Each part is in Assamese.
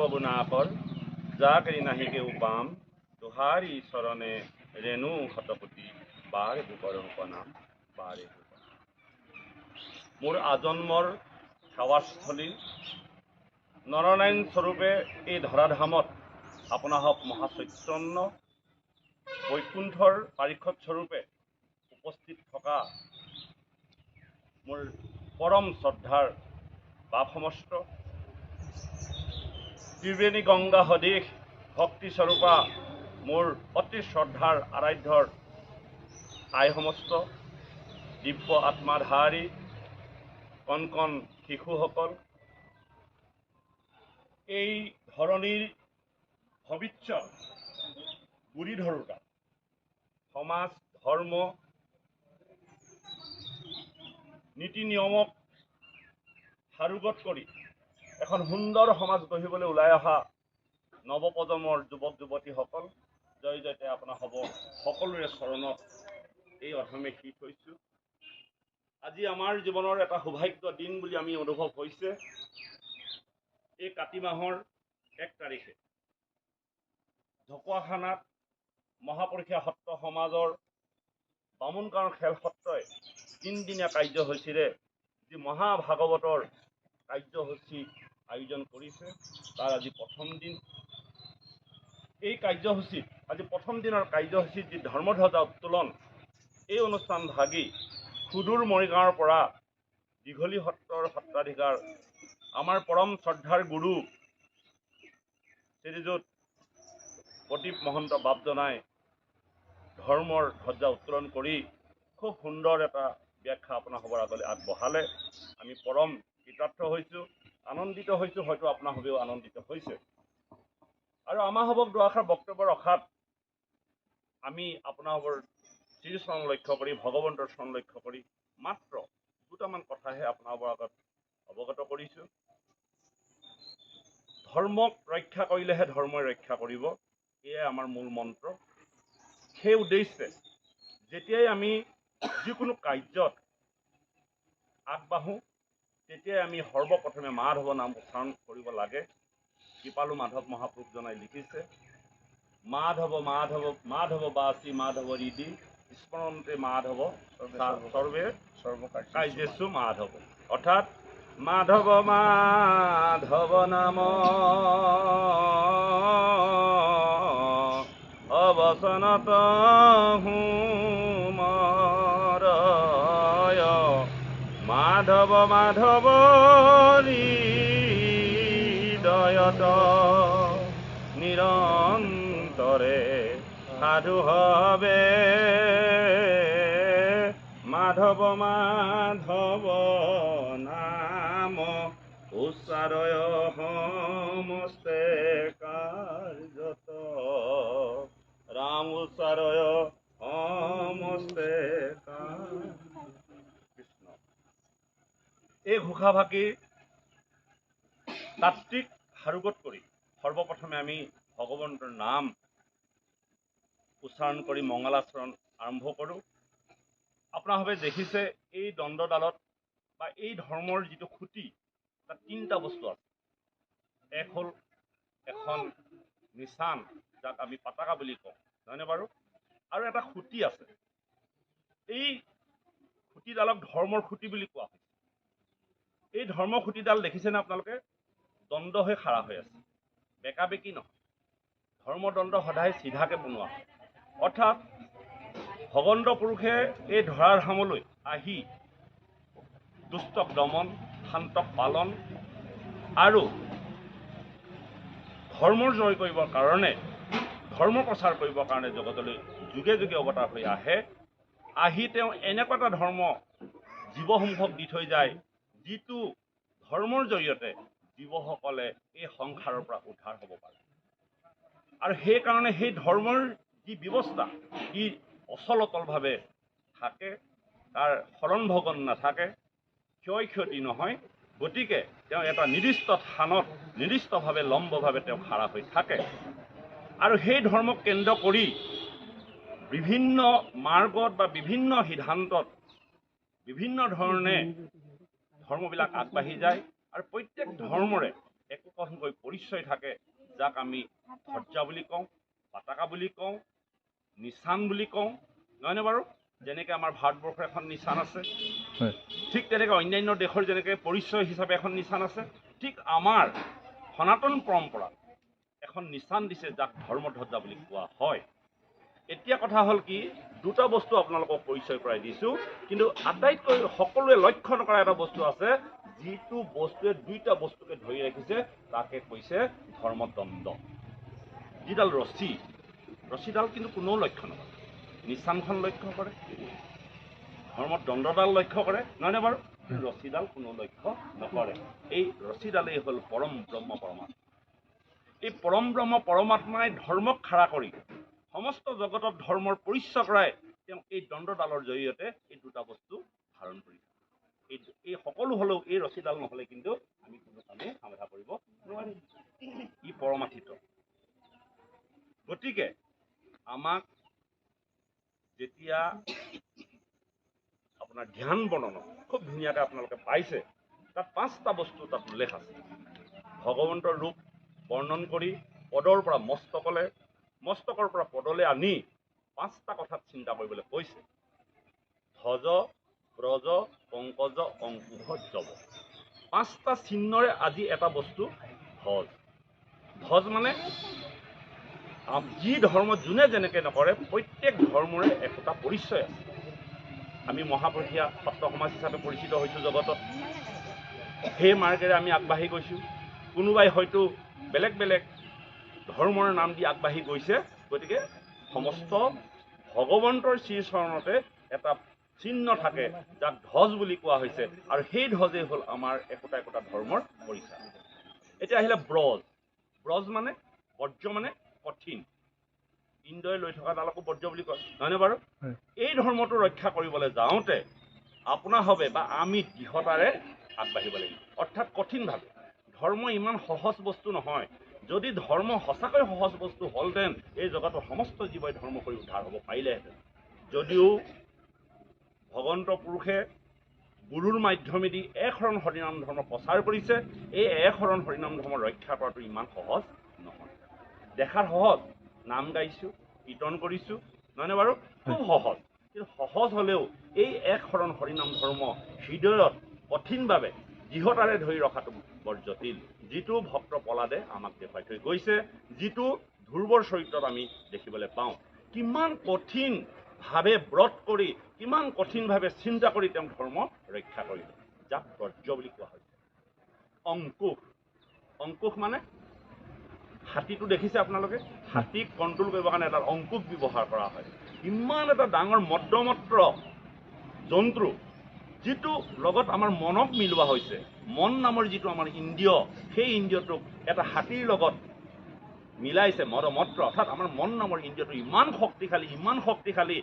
ববুনাকৰ যাকৰি নাহি কেউ পাম তোহাৰি চৰণে ৰেণু শতপতি বাৰে বুকৰ উপনাম বাৰে মোৰ আজন্মৰ সেৱাস্থলী নৰনাৰায়ণ স্বৰূপে এই ধৰাধামত আপোনাহক মহাচৈতন্য বৈকুণ্ঠৰ পাৰিষদ স্বৰূপে উপস্থিত থকা মোৰ পৰম শ্ৰদ্ধাৰ বাপ সমস্ত ত্ৰিবেণী গংগা সদৃশ ভক্তিস্বৰূপা মোৰ অতি শ্ৰদ্ধাৰ আৰাধ্যৰ আই সমস্ত দিব্য আত্মাধাৰী কণ কণ শিশুসকল এই ধৰণীৰ ভৱিষ্যত গুৰি ধৰোঁতা সমাজ ধৰ্ম নীতি নিয়মক সাৰোগত কৰি এখন সুন্দৰ সমাজ গঢ়িবলৈ ওলাই অহা নৱপ্ৰজন্মৰ যুৱক যুৱতীসকল জয় জয়তে আপোনাৰ হ'ব সকলোৰে চৰণত এই অধমে শীত হৈছোঁ। আজি আমাৰ জীৱনৰ এটা সৌভাগ্য দিন বুলি আমি অনুভৱ হৈছে। এই কাতি মাহৰ 1 তাৰিখে ঢকুৱাখানাত মহাপুৰুষীয়া সত্ৰ সমাজৰ বামুণগাঁৱৰ খেল সত্ৰই 3দিনীয়া কাৰ্যসূচীৰে যি মহাভাগৱতৰ কাৰ্যসূচী আয়োজন কৰিছে তাৰ আজি প্ৰথম দিন। এই কাৰ্যসূচীত আজি প্ৰথম দিনৰ কাৰ্যসূচীত যি ধৰ্মধ্বজা উত্তোলন এই অনুষ্ঠান ভাগি সুদূৰ মৰিগাঁৱৰ পৰা দীঘলী সত্ৰৰ সত্ৰাধিকাৰ আমাৰ পৰম শ্ৰদ্ধাৰ গুৰু শ্ৰীযুত প্ৰদীপ মহন্ত বাপজনাই ধৰ্মৰ ধ্বজা উত্তোলন কৰি খুব সুন্দৰ এটা ব্যাখ্যা আপোনাৰ সবৰ আগলৈ আগবঢ়ালে। আমি পৰম কৃতাৰ্থ হৈছোঁ, আনন্দিত হৈছোঁ, হয়তো আপোনাৰ সবেও আনন্দিত হৈছে। আৰু আমাৰ সবক দুআষাৰ বক্তব্য ৰখাত আমি আপোনালোকৰ শ্ৰীচৰণ লক্ষ্য কৰি ভগৱন্তৰ চৰণ লক্ষ্য কৰি মাত্ৰ দুটামান কথাহে আপোনালোকৰ আগত অৱগত কৰিছোঁ। ধৰ্মক ৰক্ষা কৰিলেহে ধৰ্মই ৰক্ষা কৰিব, এয়াই আমাৰ মূল মন্ত্ৰ। সেই উদ্দেশ্যে যেতিয়াই আমি যিকোনো কাৰ্যত আগবাঢ়োঁ তেতিয়াই আমি সৰ্বপ্ৰথমে মাধৱ নাম উচ্চাৰণ কৰিব লাগে। কৃপালু মাধৱ মহাপুৰুষজনাই লিখিছে, মাধৱ মাধৱ মাধৱ বাসী মাধৱ হৃদি স্মৰণতে মাধৱ সৰ্বে কাৰ্যেষু মাধৱ। অৰ্থাৎ মাধৱ মাধৱ নাম অৱসনত হুমৰয় মাধৱ মাধৱ হৃদয়ত নিৰন্তৰে সাধু হবে মাধৱ মাধৱ নাম উচ্চাৰয় সমস্তে কাৰ্যত ৰাম উচ্চাৰয় সমস্তে কৃষ্ণ। এই ঘোষাভাষী তাত্বিক সাৰোগত কৰি সৰ্বপ্ৰথমে আমি ভগৱন্তৰ নাম উচ্চাৰণ কৰি মংগলাচৰণ আৰম্ভ কৰোঁ। আপোনালোকে দেখিছে এই দণ্ডডালত বা এই ধৰ্মৰ যিটো খুঁটি তাত 3টা বস্তু আছে। এক হ'ল এখন নিচান, যাক আমি পতাকা বুলি কওঁ, নহয়নে বাৰু? আৰু এটা খুঁটি আছে। এই খুঁটিডালক ধৰ্মৰ খুঁটি বুলি কোৱা হয়। এই ধৰ্মৰ খুঁটিডাল দেখিছেনে আপোনালোকে? দণ্ড হৈ খাৰা হৈ আছে, বেকা বেকি নহয়। ধৰ্মদণ্ড সদায় চিধাকে বনোৱা হয়। অৰ্থাৎ ভগৱন্ত পুৰুষে এই ধৰাধামলৈ আহি দুষ্টক দমন, শান্তক পালন আৰু ধৰ্মৰ জয় কৰিবৰ কাৰণে, ধৰ্ম প্ৰচাৰ কৰিবৰ কাৰণে জগতলৈ যুগে যুগে অৱতাৰ হৈ আহে। আহি তেওঁ এনেকুৱা এটা ধৰ্ম জীৱসমূহক দি থৈ যায় যিটো ধৰ্মৰ জৰিয়তে জীৱসকলে এই সংসাৰৰ পৰা উদ্ধাৰ হ'ব পাৰে। আৰু সেইকাৰণে সেই ধৰ্মৰ যি ব্যৱস্থা ই অচলতলভাৱে থাকে, তাৰ হৰণ ভগন নাথাকে, ক্ষয় ক্ষতি নহয়। গতিকে তেওঁ এটা নিৰ্দিষ্ট স্থানত নিৰ্দিষ্টভাৱে লম্বভাৱে তেওঁ খাৰা হৈ থাকে। আৰু সেই ধৰ্মক কেন্দ্ৰ কৰি বিভিন্ন মাৰ্গত বা বিভিন্ন সিদ্ধান্তত বিভিন্ন ধৰণে ধৰ্মবিলাক আগবাঢ়ি যায়। আৰু প্ৰত্যেক ধৰ্মৰে একোখনকৈ পৰিচয় থাকে, যাক আমি ধৰ্যা বুলি কওঁ, পতাকা বুলি কওঁ, নিচান বুলি কওঁ, নহয়নে বাৰু? যেনেকৈ আমাৰ ভাৰতবৰ্ষৰ এখন নিচান আছে, ঠিক তেনেকৈ অন্যান্য দেশৰ যেনেকৈ পৰিচয় হিচাপে এখন নিচান আছে, ঠিক আমাৰ সনাতন পৰম্পৰা এখন নিচান দিছে, যাক ধৰ্মধ্বজা বুলি কোৱা হয়। এতিয়া কথা হ'ল কি, দুটা বস্তু আপোনালোকক পৰিচয় কৰাই দিছোঁ, কিন্তু আটাইতকৈ সকলোৱে লক্ষ্য নকৰা এটা বস্তু আছে, যিটো বস্তুৱে দুইটা বস্তুকে ধৰি ৰাখিছে, তাকে কৈছে ধৰ্মদণ্ড। যিডাল ৰছীডাল কিন্তু কোনেও লক্ষ্য নকৰে। নিচানখন লক্ষ্য কৰে, ধৰ্মদণ্ডডাল লক্ষ্য কৰে, নহয়নে বাৰু? ৰছীডাল কোনেও লক্ষ্য নকৰে। এই ৰছীডালেই হ'ল পৰম ব্ৰহ্ম পৰমাত্মা। এই পৰম ব্ৰহ্ম পৰমাত্মাই ধৰ্মক খাৰা কৰি সমস্ত জগতত ধৰ্মৰ পৰিচয় কৰাই তেওঁ এই দণ্ডডালৰ জৰিয়তে এই দুটা বস্তু ধাৰণ কৰি এই সকলো হ'লেও এই ৰছীডাল নহ'লে কিন্তু আমি কোনো কামেই সমাধা কৰিব নোৱাৰিম। ই পৰমাৰ্থিত। গতিকে আমাক যেতিয়া আপোনাৰ ধ্যান বৰ্ণনা খুব ধুনীয়াকৈ আপোনালোকে পাইছে, তাত 5টা বস্তু তাত উল্লেখ আছে। ভগৱন্তৰ ৰূপ বৰ্ণন কৰি পদৰ পৰা মস্তকৰ পৰা পদলৈ আনি 5টা কথাত চিন্তা কৰিবলৈ কৈছে। ধ্বজ, ব্ৰজ, পংকজ, অংকুশ, জব। 5টা চিহ্নৰে আজি এটা বস্তু ধ্বজ। ধ্বজ মানে যি ধৰ্ম যোনে যেনেকৈ নকৰে, প্ৰত্যেক ধৰ্মৰে একোটা পৰিচয় আছে। আমি মহাপুৰুষীয়া সত্ৰ সমাজ হিচাপে পৰিচিত হৈছোঁ জগতত। সেই মাৰ্গেৰে আমি আগবাঢ়ি গৈছোঁ। কোনোবাই হয়তো বেলেগ বেলেগ ধৰ্মৰ নাম দি আগবাঢ়ি গৈছে। গতিকে সমস্ত ভগৱন্তৰ শ্ৰীচৰণতে এটা চিহ্ন থাকে, যাক ধ্বজ বুলি কোৱা হৈছে, আৰু সেই ধ্বজেই হ'ল আমাৰ একোটা একোটা ধৰ্মৰ পৰিচয়। এতিয়া আহিলে ব্ৰজ। ব্ৰজ মানে বৰ্জ মানে কঠিন। ইন্দ্ৰই লৈ থকাডালকো বৰ্জ বুলি কয়, নহয়নে বাৰু? এই ধৰ্মটো ৰক্ষা কৰিবলৈ যাওঁতে আপোনাৰ হবে বা আমি দৃঢ়তাৰে আগবাঢ়িব লাগিব, অৰ্থাৎ কঠিনভাৱে। ধৰ্ম ইমান সহজ বস্তু নহয়। যদি ধৰ্ম সঁচাকৈ সহজ বস্তু হ'লহেঁতেন, এই জগতৰ সমস্ত জীৱই ধৰ্ম কৰি উদ্ধাৰ হ'ব পাৰিলেহেঁতেন। যদিও ভগৱন্ত পুৰুষে গুৰুৰ মাধ্যমেদি একশৰণ হৰিনাম ধৰ্ম প্ৰচাৰ কৰিছে, এই একশৰণ হৰিনাম ধৰ্ম ৰক্ষা কৰাটো ইমান সহজ নহয়। দেখাত সহজ, নাম গাইছোঁ, কীৰ্তন কৰিছোঁ, নহয়নে বাৰু? খুব সহজ। কিন্তু সহজ হ'লেও এই একশৰণ হৰিনাম ধৰ্ম হৃদয়ত কঠিনভাৱে দৃঢ়তাৰে ধৰি ৰখাটো বৰ জটিল। যিটো ভক্ত প্ৰহ্লাদে আমাক দেখুৱাই থৈ গৈছে, যিটো ধ্ৰুৱৰ চৰিত্ৰত আমি দেখিবলৈ পাওঁ। কিমান কঠিনভাৱে ব্ৰত কৰি, কিমান কঠিনভাৱে চিন্তা কৰি তেওঁ ধৰ্ম ৰক্ষা কৰিলে, যাক ব্ৰজ বুলি কোৱা হৈছে। অংকুশ মানে হাতীটো দেখিছে আপোনালোকে? হাতীক কণ্ট্ৰল কৰিবৰ কাৰণে এটা অংকুশ ব্যৱহাৰ কৰা হয়। ইমান এটা ডাঙৰ মদ্যমত্ৰ জন্তু, যিটো লগত আমাৰ মনক মিলোৱা হৈছে। মন নামৰ যিটো আমাৰ ইন্দ্ৰিয়, সেই ইন্দ্ৰিয়টোক এটা হাতীৰ লগত মিলাইছে মদমত্ৰ, অৰ্থাৎ আমাৰ মন নামৰ ইন্দ্ৰিয়টো ইমান শক্তিশালী,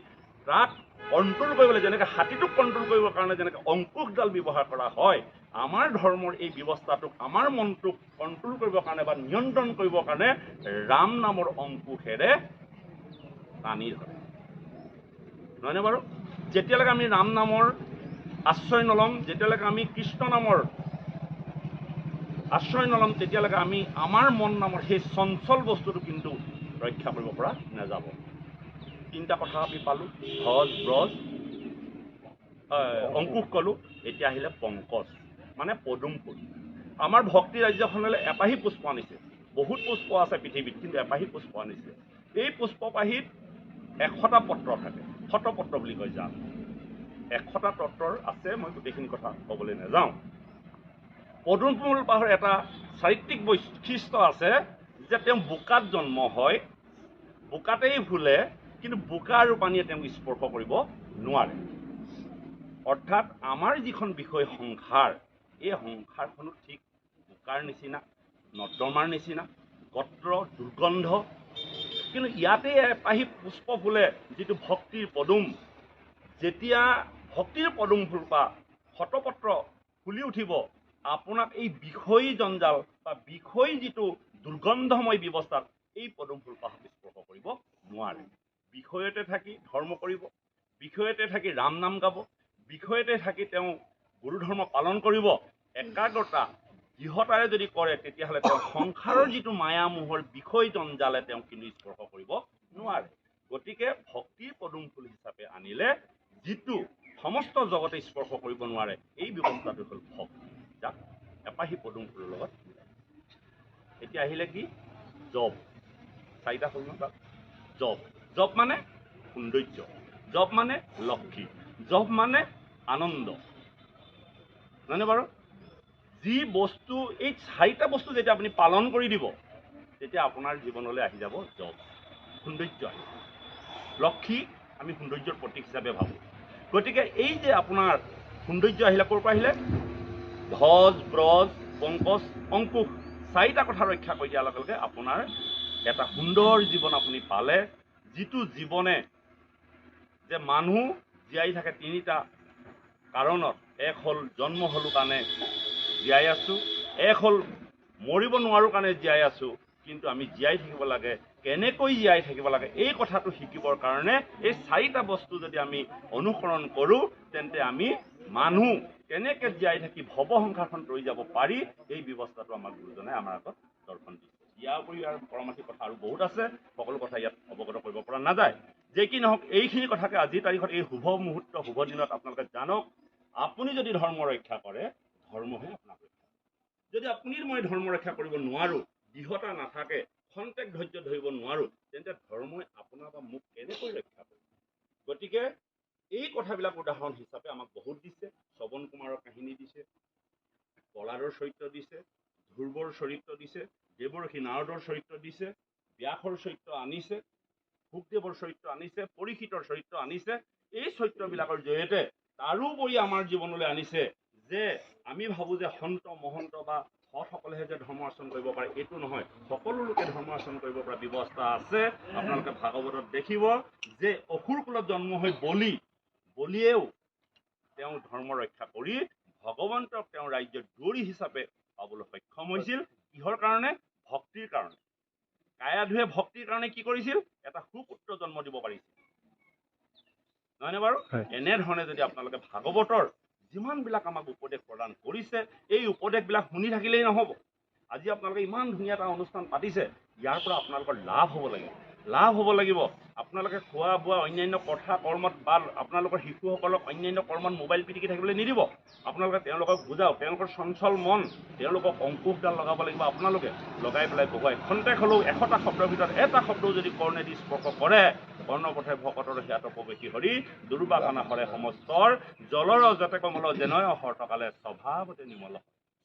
তাক কণ্ট্ৰল কৰিবলৈ, যেনেকৈ হাতীটোক কণ্ট্ৰল কৰিবৰ কাৰণে যেনেকৈ অংকুশডাল ব্যৱহাৰ কৰা হয়, আমাৰ ধৰ্মৰ এই ব্যৱস্থাটোক, আমাৰ মনটোক কণ্ট্ৰল কৰিবৰ কাৰণে বা নিয়ন্ত্ৰণ কৰিবৰ কাৰণে ৰাম নামৰ অংকুশেৰে টানি ধৰে, নহয়নে বাৰু? যেতিয়ালৈকে আমি ৰাম নামৰ আশ্ৰয় নল'ম, যেতিয়ালৈকে আমি কৃষ্ণ নামৰ আশ্ৰয় নল'ম, তেতিয়ালৈকে আমি আমাৰ মন নামৰ সেই চঞ্চল বস্তুটো কিন্তু ৰক্ষা কৰিব পৰা নাযাব। 3টা কথা আমি পালোঁ, ধ্বজ, ব্ৰজ, অংকুশ ক'লোঁ। এতিয়া আহিলে পংকজ, মানে পদুম ফুল। আমাৰ ভক্তি ৰাজ্যখনলৈ এপাহি পুষ্প আনিছে। বহুত পুষ্প আছে পৃথিৱীত, কিন্তু এপাহি পুষ্প আনিছে। এই পুষ্পপাহিত 100টা পত্ৰ থাকে, শতপত্ৰ বুলি কয় যাক। 100টা তত্বৰ আছে, মই গোটেইখিনি কথা ক'বলৈ নাযাওঁ। পদুম ফুল পাহৰ এটা চাৰিত্ৰিক বৈশিষ্ট্য আছে, যে তেওঁ বোকাত জন্ম হয়, বোকাতেই ফুলে, কিন্তু বোকা আৰু পানীয়ে তেওঁক স্পৰ্শ কৰিব নোৱাৰে। অৰ্থাৎ আমাৰ যিখন বিষয় সংসাৰ, এই সংসাৰখনো ঠিক বোকাৰ নিচিনা, নৰ্দমাৰ নিচিনা, গত্ৰ দুৰ্গন্ধ। কিন্তু ইয়াতে এপাহি পুষ্প ফুলে, যিটো ভক্তিৰ পদুম। যেতিয়া ভক্তিৰ পদুম ফুলপা শতপত্ৰ ফুলি উঠিব, আপোনাক এই বিষয়ী জঞ্জাল বা বিষয়ী যিটো দুৰ্গন্ধময় ব্যৱস্থাত এই পদুম ফুলপাহক স্পৰ্শ কৰিব নোৱাৰে। বিষয়তে থাকি ধৰ্ম কৰিব, বিষয়তে থাকি ৰাম নাম গাব, বিষয়তে থাকি তেওঁ গুৰু ধৰ্ম পালন কৰিব। একাগ্ৰতা, দৃঢ়তাৰে যদি কৰে তেতিয়াহ'লে তেওঁ সংসাৰৰ যিটো মায়া মোহৰ বিষয় জঞ্জালে তেওঁক কিন্তু স্পৰ্শ কৰিব নোৱাৰে। গতিকে ভক্তিৰ পদুম ফুল হিচাপে আনিলে যিটো সমস্ত জগতে স্পৰ্শ কৰিব নোৱাৰে এই ব্যৱস্থাটো হ'ল ভক্তি, যাক এপাহি পদুম ফুলৰ লগত মিলাই। এতিয়া আহিলে কি জপ, চাৰিটা হ'ল ন তাত। জপ, জপ মানে সৌন্দৰ্য, জপ মানে লক্ষী, জপ মানে আনন্দ, নহয়নে বাৰু? যি বস্তু এই চাৰিটা বস্তু যেতিয়া আপুনি পালন কৰি দিব তেতিয়া আপোনাৰ জীৱনলৈ আহি যাব জপ, সৌন্দৰ্য আহিব। লক্ষী আমি সৌন্দৰ্যৰ প্ৰতীক হিচাপে ভাবোঁ। গতিকে এই যে আপোনাৰ সৌন্দৰ্য আহিলে ক'ৰ পৰা আহিলে? ধ্বজ, ব্ৰজ, পংকজ, অংকুশ, চাৰিটা কথা ৰক্ষা কৰি দিয়াৰ লগে লগে আপোনাৰ এটা সুন্দৰ জীৱন আপুনি পালে, যিটো জীৱনে যে মানুহ জীয়াই থাকে তিনিটা কাৰণত। এক হ'ল জন্ম হ'লো কাৰণে জীয়াই আছোঁ, এক হ'ল মৰিব নোৱাৰোঁ কাৰণে জীয়াই আছোঁ, কিন্তু আমি জীয়াই থাকিব লাগে কেনেকৈ জীয়াই থাকিব লাগে এই কথাটো শিকিবৰ কাৰণে এই চাৰিটা বস্তু যদি আমি অনুসৰণ কৰোঁ তেন্তে আমি মানুহ কেনেকৈ জীয়াই থাকি ভৱ সংসাৰখন তৰি যাব পাৰি এই ব্যৱস্থাটো আমাৰ গুৰুজনে আমাৰ আগত দৰ্শন দিছে। ইয়াৰ উপৰিও আৰু পৰমাৰ্থিক কথা আৰু বহুত আছে, সকলো কথা ইয়াত অৱগত কৰিব পৰা নাযায়। যে কি নহওক এইখিনি কথাকে আজিৰ তাৰিখত এই শুভ মুহূৰ্ত শুভ দিনত আপোনালোকে জানক, আপুনি যদি ধৰ্ম ৰক্ষা কৰে ধৰ্মহে আপোনাক ৰক্ষা কৰে। যদি আপুনি মই ধৰ্ম ৰক্ষা কৰিব নোৱাৰোঁ, দৃঢ়তা নাথাকে, খন্তেক ধৈৰ্য ধৰিব নোৱাৰোঁ, তেন্তে ধৰ্মই আপোনাৰ বা মোক কেনেকৈ ৰক্ষা কৰিব? গতিকে এই কথাবিলাক উদাহৰণ হিচাপে আমাক বহুত দিছে। শ্ৰৱণ কুমাৰৰ কাহিনী দিছে, প্ৰহ্লাদৰ চৰিত্ৰ দিছে, ধ্ৰুৱৰ চৰিত্ৰ দিছে, দেৱৰ্ষি নাৰদৰ চৰিত্ৰ দিছে, ব্যাসৰ চৰিত্ৰ আনিছে, শুকদেৱৰ চৰিত্ৰ আনিছে, পৰীক্ষিতৰ চৰিত্ৰ আনিছে। এই চৰিত্ৰবিলাকৰ জৰিয়তে তাৰোপৰি আমাৰ জীৱনলৈ আনিছে যে আমি ভাবোঁ যে সন্ত মহন্ত বা সৎসকলেহে যে ধৰ্ম আচৰণ কৰিব পাৰে, এইটো নহয়। সকলো লোকে ধৰ্ম আচৰণ কৰিব পৰা ব্যৱস্থা আছে। আপোনালোকে ভাগৱতত দেখিব যে অসুৰ কুলত জন্ম হৈ বলিয়েও তেওঁ ধৰ্ম ৰক্ষা কৰি ভগৱন্তক তেওঁ ৰাজ্যৰ দুৱৰী হিচাপে পাবলৈ সক্ষম হৈছিল। কিহৰ কাৰণে? ভক্তিৰ কাৰণে। কায়াধুৱে ভক্তিৰ কাৰণে কি কৰিছিল? এটা সুপুত্ৰ জন্ম দিব পাৰিছিল, নহয়নে বাৰু? এনেধৰণে যদি আপোনালোকে ভাগৱতৰ যিমানবিলাক আমাক উপদেশ প্ৰদান কৰিছে এই উপদেশবিলাক শুনি থাকিলেই নহ'ব। আজি আপোনালোকে ইমান ধুনীয়া এটা অনুষ্ঠান পাতিছে, ইয়াৰ পৰা আপোনালোকৰ লাভ হ'ব লাগিব, লাভ হ'ব লাগিব। আপোনালোকে খোৱা বোৱা অন্যান্য কথা কৰ্মত বা আপোনালোকৰ শিশুসকলক অন্যান্য কৰ্মত মোবাইল পিটিকি থাকিবলৈ নিদিব। আপোনালোকে তেওঁলোকক বুজাওক, তেওঁলোকৰ চঞ্চল মন, তেওঁলোকক অংকুশডাল লগাব লাগিব। আপোনালোকে লগাই পেলাই বহুৱাই খন্তেক হ'লেও 100টা শব্দৰ ভিতৰত এটা শব্দও যদি কৰ্ণেদি স্পৰ্শ কৰে, কৰ্ণপথে ভকতৰ হিয়াত প্ৰৱেশী হৰি দুৰ্বাসনা হৰে সমস্তৰ জলৰ যাতে কমল যেনয় হৰতকালে স্বভাৱতে নিৰ্মল,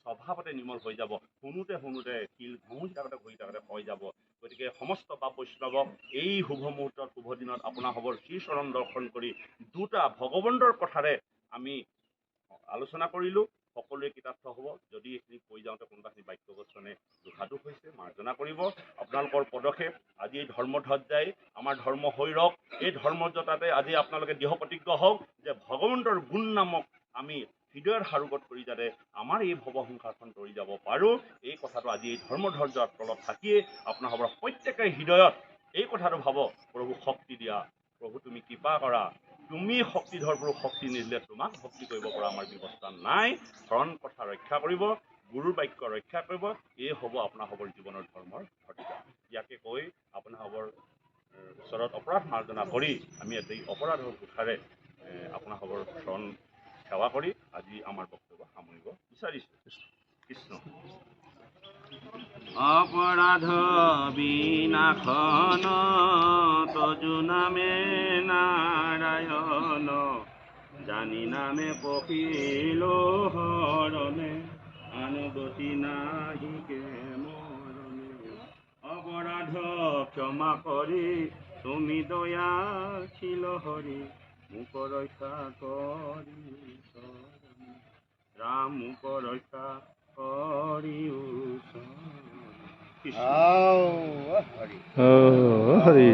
স্বভাৱতে নিৰ্মল হৈ যাব। শুনোতে শুনোতে শিল ঘঁহি থাকোঁতে ঘঁহি থাকোঁতে হৈ যাব। গতিকে সমস্ত পাপ বৈষ্ণৱক এই শুভ মুহূৰ্তত শুভ দিনত আপোনাৰ হ'বৰ শ্ৰীচৰণ দৰ্শন কৰি দুটা ভগৱন্তৰ কথাৰে আমি আলোচনা কৰিলোঁ। সকলোৱে কৃতাৰ্থ হ'ব। যদি এইখিনি কৈ যাওঁতে কোনোবাখিনি বাক্যবচনে দুখাদোষ হৈছে মাৰ্জনা কৰিব। আপোনালোকৰ পদক্ষেপ আজি এই ধৰ্মধ্বজাই আমাৰ ধৰ্ম হৈ ৰওক। এই ধৰ্মজ্ঞতাতে আজি আপোনালোকে দৃঢ় প্ৰতিজ্ঞ হওক যে ভগৱন্তৰ গুণ নামক আমি হৃদয়ৰ সাৰোগত কৰি যাতে আমাৰ এই ভৱ সংসাৰখন তৰি যাব পাৰোঁ, এই কথাটো আজি এই ধৰ্মধ্বজাৰ তলত থাকিয়ে আপোনাৰ হ'ব প্ৰত্যেকে হৃদয়ত এই কথাটো ভাবক, প্ৰভু শক্তি দিয়া, প্ৰভু তুমি কৃপা কৰা, তুমি শক্তিধৰ প্ৰভু, শক্তি নিদিলে তোমাক ভক্তি কৰিব পৰা আমাৰ ব্যৱস্থা নাই। শৰণ কথা ৰক্ষা কৰিব, গুৰুৰ বাক্য ৰক্ষা কৰিব, এই হ'ব আপোনাৰ হ'বৰ জীৱনৰ ধৰ্মৰ ভতিজা। ইয়াকে কৈ আপোনাৰ হ'বৰ ওচৰত অপৰাধ মাৰ্জনা কৰি আমি এই অপৰাধৰ কোঠাৰে আপোনাৰ হ'বৰ শৰণ সেৱা কৰি আজি আমাৰ বক্তব্য সামৰিব বিচাৰিছোঁ। কৃষ্ণ। অপৰাধ বিনাশন তজু নামে নাৰায়ণ, জানি নামে পখিল হৰণে, আন গতি নাহিকে মৰণে। অপৰাধ ক্ষমা কৰি তুমি দয়াশীল হৰি, মোক ৰক্ষা কৰি ৰাম মোক ৰক্ষা কৰি হৰি